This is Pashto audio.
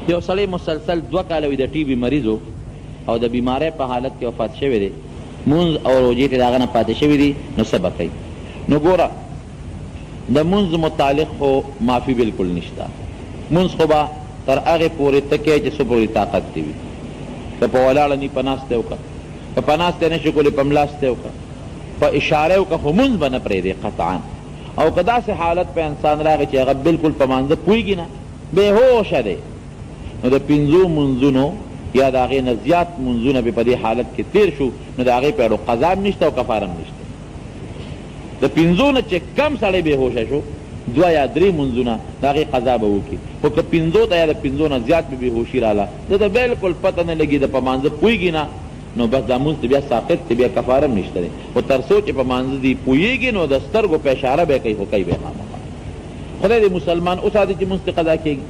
یو سړی مسلسل 2 کاله وي د ټي بي مریض او د بیماری په حالت کې وفات شوی دی، مونځ او روجې ته د هغه نه پاتې شوي دي، نو څه به کوي؟ نو ګوره د مونځ متعلق خو معافي بالکل نشته. مونځ خو به تر هغې پورې ته کوې چې څه پورې طاقت دې وي. که په ولاړه نی په ناسته وکړه، که په ناسته نه شي کولی په ملاسته وکړه، په اشاره وکړه، خو مونځ به نه پرېږدې قطعا. او که داسې حالت په انسان راغی چې هغه بالکل په مانځه پوهېږي نه، بېهوشه دی، نو د 5 منځونو یا د هغې نه زیات منځونه به په دې حالت کې تیر شو، نو د هغې په اړه قضا هم نشته او کفاره هم نشته. د 5 نه چې کم سړی بېهوشه شو، 2 یا 3 منځونه د هغې قضا به وکړي. خو که 5 ته یا د 5 نه زیات به بېهوشي راله، ده ته بالکل پته نه لګي، د په مانځه پوهېږي نه، نو بس دا مونځ ته بیا ساقط دی، بیا کفاره هم نشته دی. خو تر څو چې په مانځه دی پوهېږي، نو د سترګو په اشاره به یې کوي، خو کوي به یې خامخا. خدای دې مسلمان وساتي چې مونځ ته قضا کېږي.